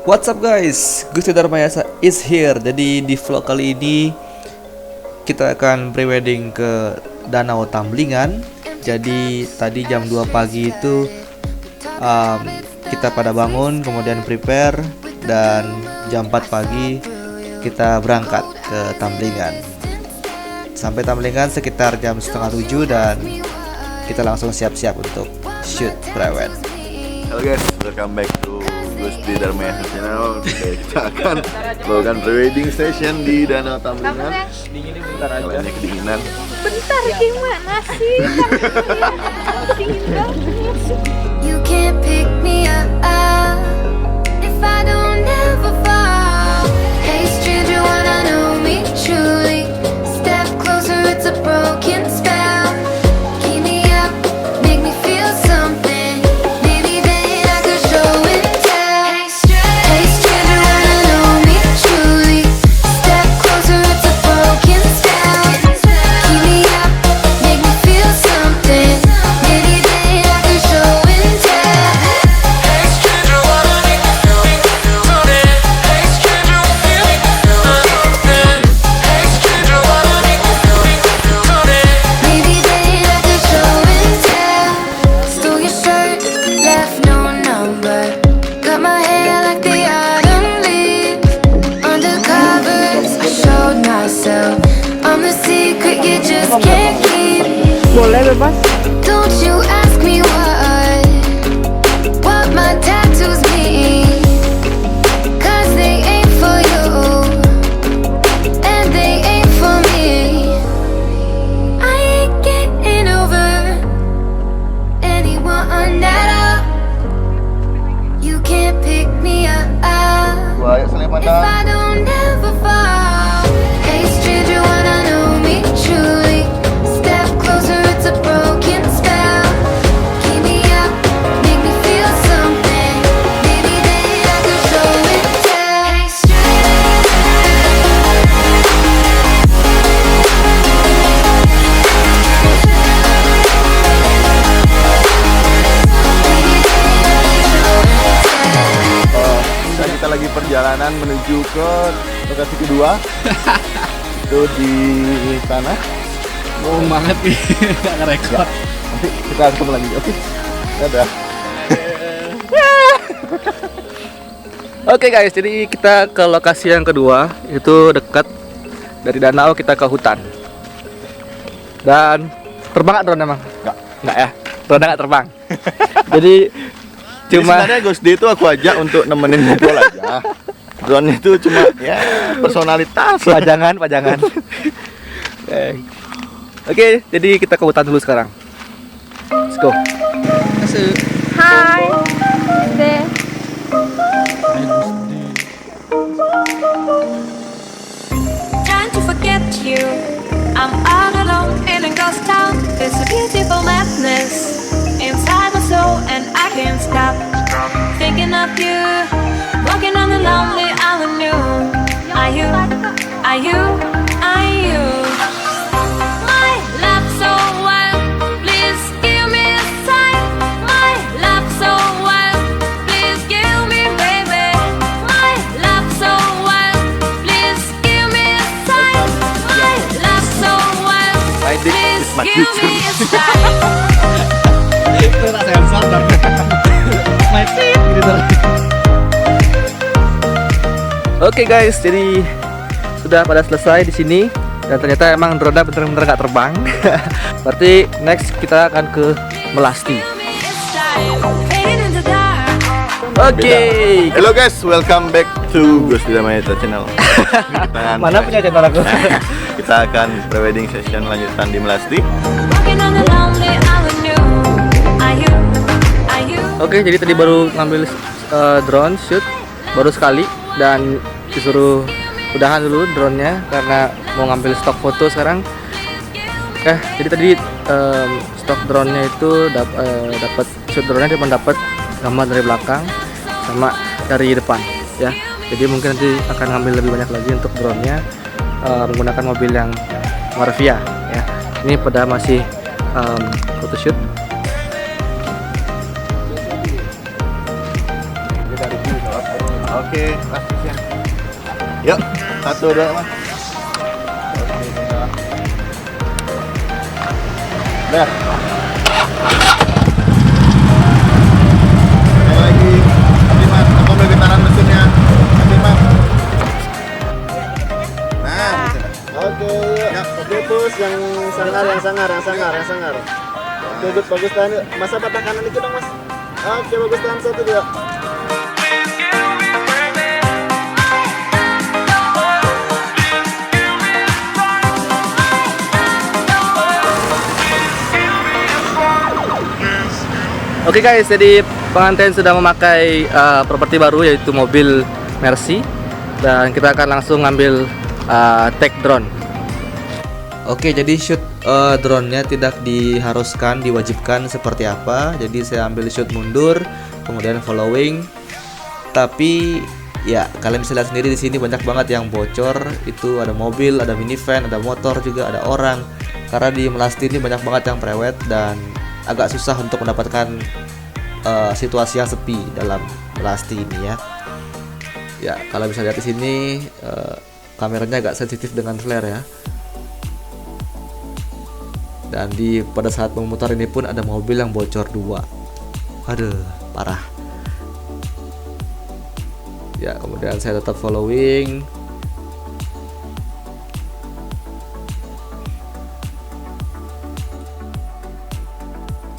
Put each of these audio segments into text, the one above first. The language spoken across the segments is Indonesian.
What's up guys, Gusti Dharmayasa is here. Jadi di vlog kali ini kita akan prewedding ke Danau Tamblingan. Jadi tadi jam 2 pagi itu kita pada bangun, kemudian prepare, dan jam 4 pagi kita berangkat ke Tamblingan. Sampai Tamblingan sekitar jam setengah 7 dan kita langsung siap-siap untuk shoot prewed. Halo guys, welcome back to Gusti Dharmayasa Channel. Kita akan melakukan prewedding session di Danau Tamblingan. Dinginnya bentar aja. Kaliannya kedinginan. Bentar, gimana sih? Dingin banget. You can't pick me up if I don't ever fall. Hey stranger, wanna know me truly? Step closer, it's a broken spell. Keep me up, make me feel something. Maybe then I could show and tell. Hey stranger, wanna know me truly? Step closer, it's a broken spell. Keep me up, make me feel something. Maybe then I could show and tell. Hey stranger, wanna make me feel today? Hey stranger, feel something. Hey stranger, wanna make me feel today? Maybe then I could show and tell. Stole your shirt, left no number. Cut my hair like the autumn leaves. Under covers, I showed myself. I'm the secret you just can't keep. Boleh bebas. Don't you ask me what my tattoos mean. 'Cause they ain't for you, and they ain't for me. I ain't getting over anyone at all. You can't pick me up Wah, ayo if seleman I don't ever fall. Hey stranger, wanna know me truly? Step closer, it's a broken spell. Keep me up, make me feel something. Maybe then I could show and tell. Hey Dan kita lagi perjalanan menuju ke lokasi kedua. Itu di sana. Bohong banget nih, nggak ngerekord. Nanti kita ketemu lagi. Oke. Dadah. Oke guys, jadi kita ke lokasi yang kedua. Itu dekat dari danau, kita ke hutan. Dan terbang nggak drone emang? Nggak ya, drone nggak terbang. Jadi Jadi cuma sebenarnya Gus D itu aku ajak untuk nemenin ngobrol aja. Drone itu cuma ya personalitas. pajangan. Oke, jadi kita ke hutan dulu sekarang. Let's go. Hai. Deh. Trying to forget you. I'm all alone in a ghost town. It's a beautiful madness inside my soul, and I can't stop thinking of you. Walking on the lonely avenue. Are you? Are you? Are you? My love so wild. Please give me a sign. My love so wild. Please give me, baby. My love so wild. Please give me a sign. My love so wild. My dick Please is my give me future. a sign. Oke guys, jadi sudah pada selesai di sini dan ternyata emang drone bener-bener nggak terbang. Berarti next kita akan ke Melasti. Fading in the dark. Oke. Hello guys, welcome back to Gusti Dharmayasa Channel. Mana punya channel aku? Kita akan prewedding session lanjutan di Melasti. Walking on the lonely avenue. Are you? Are you? Oke, jadi tadi baru ngambil drone shoot baru sekali dan disuruh udahan dulu drone-nya karena mau ngambil stok foto sekarang. Jadi tadi stok drone-nya itu dapat shoot drone-nya cuma dapat gambar dari belakang sama dari depan ya. Jadi mungkin nanti akan ngambil lebih banyak lagi untuk drone-nya menggunakan mobil yang Marvia ya. Ini pada masih photoshoot. Oke, last mission. Yuk, 1, 2, Mas. Oke, tinggal. Udah. Sekali lagi. Nanti Mas, aku ambil getaran mesinnya. Nanti Mas. Nah, oke. Oke, push yang sangar. Oke, good, bagus tahan. Masa patah kanan itu dong, Mas. Oke, bagus tahan 1, 2. Oke guys, jadi pengantin sudah memakai properti baru yaitu mobil Mercy dan kita akan langsung ngambil take drone. Oke, jadi shoot drone-nya tidak diharuskan, diwajibkan seperti apa. Jadi saya ambil shoot mundur, kemudian following. Tapi ya kalian bisa lihat sendiri di sini banyak banget yang bocor. Itu ada mobil, ada minivan, ada motor juga, ada orang. Karena di Melasti ini banyak banget yang prewed dan agak susah untuk mendapatkan situasi yang sepi dalam Melasti ini ya. Ya, kalau bisa lihat di sini kameranya agak sensitif dengan flare ya. Dan pada saat memutar ini pun ada mobil yang bocor 2. Aduh, parah. Ya, kemudian saya tetap following.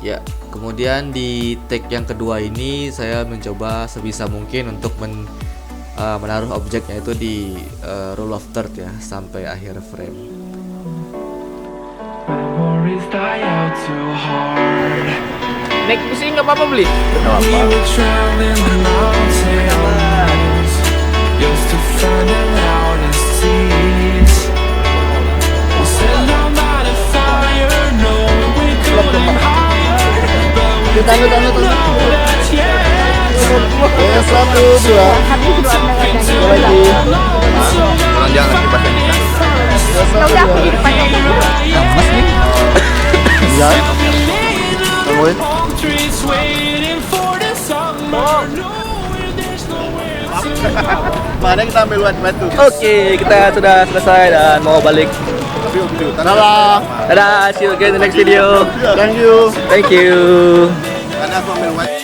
Ya, kemudian di take yang kedua ini saya mencoba sebisa mungkin untuk menaruh objeknya itu di rule of third ya sampai akhir frame. Memories die out too hard. Naik pusing nggak apa-apa beli? We were traveling the mountains just to find the loudest seas. We set down by the fire, knowing we couldn't hide, but we didn't know that yet. Oke, 1, 2. Lagi. Jangan lagi bahasa kita. Udah aku di depannya dulu. Mas nih. Iya. Tungguin. Trees waiting for the summer, knowing there's nowhere to Mana kita ambil batu? Oke, kita sudah selesai dan mau balik. Dadah. Dadah, see you again in the next video. Thank you. Thank you. Karena aku ambil batu.